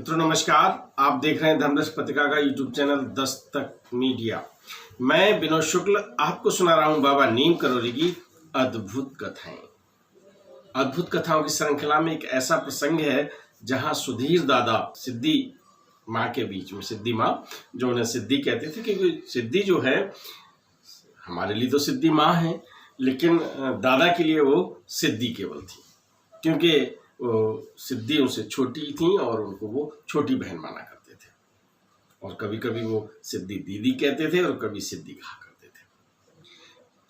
मित्रों नमस्कार। आप देख रहे हैं धर्मदर्श पत्रिका का यूट्यूब चैनल दस्तक मीडिया। मैं विनोद शुक्ल आपको सुना रहा हूं बाबा नीम करौरी की अद्भुत कथाएं। अद्भुत कथाओं की श्रृंखला में एक ऐसा प्रसंग है जहां सुधीर दादा सिद्धि माँ के बीच में, सिद्धि माँ जो उन्हें सिद्धि कहते थे, क्योंकि सिद्धि जो है हमारे लिए तो सिद्धि माँ है, लेकिन दादा के लिए वो सिद्धि केवल थी, क्योंकि सिद्धि उनसे छोटी थी और उनको वो छोटी बहन माना करते थे। और कभी कभी वो सिद्धि दीदी कहते थे और कभी सिद्धि कहा करते थे।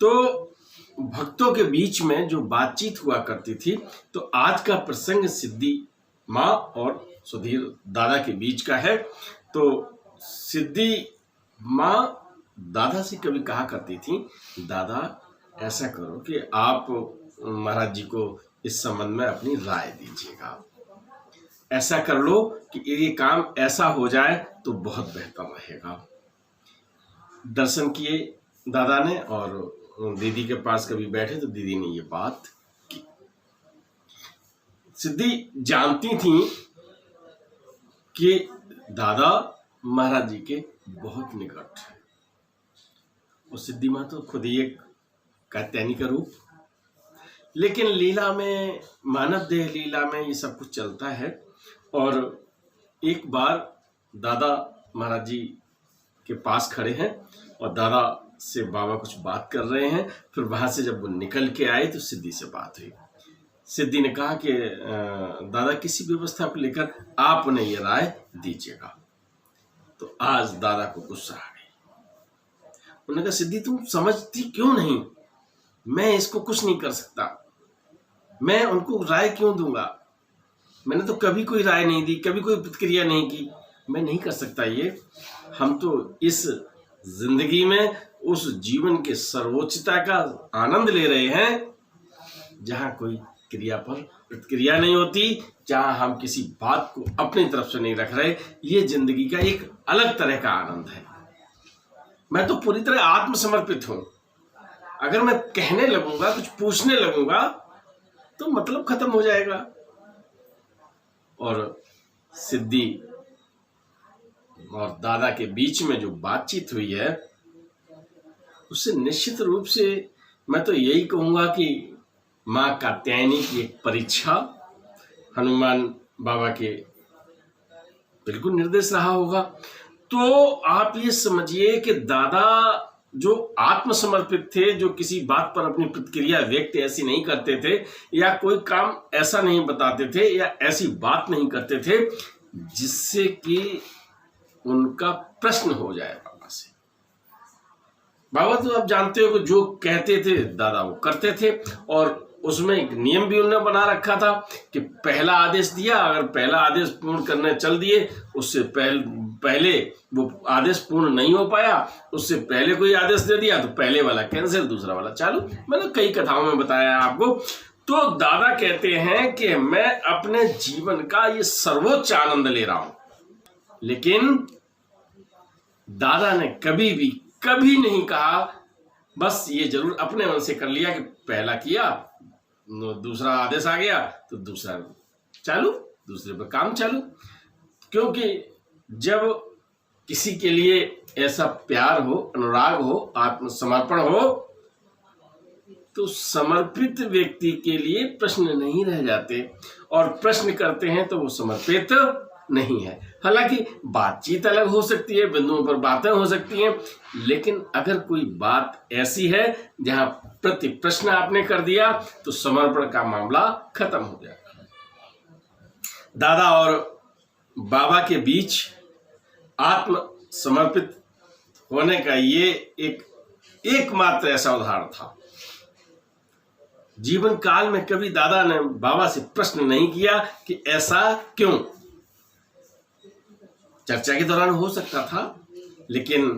तो भक्तों के बीच में जो बातचीत हुआ करती थी, तो आज का प्रसंग सिद्धि माँ और सुधीर दादा के बीच का है। तो सिद्धि माँ दादा से कभी कहा करती थी, दादा ऐसा करो कि आप महाराज जी को इस संबंध में अपनी राय दीजिएगा, ऐसा कर लो कि ये काम ऐसा हो जाए तो बहुत बेहतर रहेगा। दर्शन किए दादा ने और दीदी के पास कभी बैठे तो दीदी ने ये बात की। सिद्धि जानती थी कि दादा महाराज जी के बहुत निकट है, और सिद्धि माँ तो खुद ही एक कात्यायनी का रूप। लेकिन लीला में, मानव देह लीला में ये सब कुछ चलता है। और एक बार दादा महाराज जी के पास खड़े हैं और दादा से बाबा कुछ बात कर रहे हैं। फिर वहां से जब वो निकल के आए तो सिद्धि से बात हुई। सिद्धि ने कहा कि दादा किसी व्यवस्था को लेकर आप उन्हें ये राय दीजिएगा। तो आज दादा को गुस्सा आ गई। उन्होंने कहा, सिद्धि तुम समझती क्यों नहीं? मैं इसको कुछ नहीं कर सकता, मैं उनको राय क्यों दूंगा? मैंने तो कभी कोई राय नहीं दी, कभी कोई प्रतिक्रिया नहीं की, मैं नहीं कर सकता ये। हम तो इस जिंदगी में उस जीवन के सर्वोच्चता का आनंद ले रहे हैं जहां कोई क्रिया पर प्रतिक्रिया नहीं होती, जहां हम किसी बात को अपनी तरफ से नहीं रख रहे। ये जिंदगी का एक अलग तरह का आनंद है। मैं तो पूरी तरह आत्मसमर्पित हूं। अगर मैं कहने लगूंगा, कुछ पूछने लगूंगा, तो मतलब खत्म हो जाएगा। और सिद्धि और दादा के बीच में जो बातचीत हुई है, उससे निश्चित रूप से मैं तो यही कहूंगा कि मां कात्यायनी की एक परीक्षा हनुमान बाबा के बिल्कुल निर्देश रहा होगा। तो आप ये समझिए कि दादा जो आत्मसमर्पित थे, जो किसी बात पर अपनी प्रतिक्रिया व्यक्त ऐसी नहीं करते थे, या कोई काम ऐसा नहीं बताते थे, या ऐसी बात नहीं करते थे जिससे कि उनका प्रश्न हो जाए बाबा से। बाबा तो आप जानते हो कि जो कहते थे दादा वो करते थे। और उसमें एक नियम भी उन्होंने बना रखा था कि पहला आदेश दिया, अगर पहला आदेश पूर्ण करने चल दिए, उससे पहले वो आदेश पूर्ण नहीं हो पाया, उससे पहले कोई आदेश दे दिया तो पहले वाला कैंसिल, दूसरा वाला चालू। मैंने कई कथाओं में बताया आपको। तो दादा कहते हैं कि मैं अपने जीवन का ये सर्वोच्च आनंद ले रहा हूं। लेकिन दादा ने कभी नहीं कहा, बस ये जरूर अपने मन से कर लिया कि पहला किया, दूसरा आदेश आ गया तो दूसरा चालू, दूसरे पर काम चालू। क्योंकि जब किसी के लिए ऐसा प्यार हो, अनुराग हो, आत्मसमर्पण हो, तो समर्पित व्यक्ति के लिए प्रश्न नहीं रह जाते। और प्रश्न करते हैं तो वो समर्पित नहीं है। हालांकि बातचीत अलग हो सकती है, बिंदुओं पर बातें हो सकती हैं, लेकिन अगर कोई बात ऐसी है जहां प्रति प्रश्न आपने कर दिया तो समर्पण का मामला खत्म हो जाएगा। दादा और बाबा के बीच आत्म समर्पित होने का ये एकमात्र ऐसा उदाहरण था। जीवन काल में कभी दादा ने बाबा से प्रश्न नहीं किया कि ऐसा क्यों। चर्चा के दौरान हो सकता था, लेकिन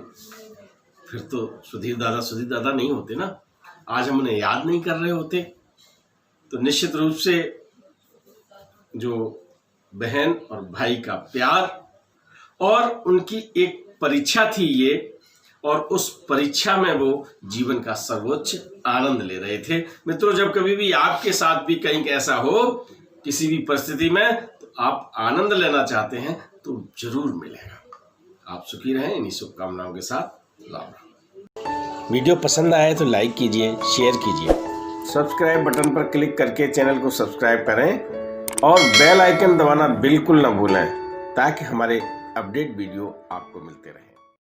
फिर तो सुधीर दादा नहीं होते ना, आज हम उन्हें याद नहीं कर रहे होते। तो निश्चित रूप से जो बहन और भाई का प्यार और उनकी एक परीक्षा थी ये, और उस परीक्षा में वो जीवन का सर्वोच्च आनंद ले रहे थे। मित्रों, जब कभी भी आपके साथ भी कहीं ऐसा हो, किसी भी परिस्थिति में, तो आप आनंद लेना चाहते हैं तो जरूर मिलेगा। आप सुखी रहें, इन्हीं शुभकामनाओं के साथ लाभ। वीडियो पसंद आए तो लाइक कीजिए, शेयर कीजिए, सब्सक्राइब बटन पर क्लिक करके चैनल को सब्सक्राइब करें और बेल आइकन दबाना बिल्कुल ना भूलें ताकि हमारे अपडेट वीडियो आपको मिलते रहें।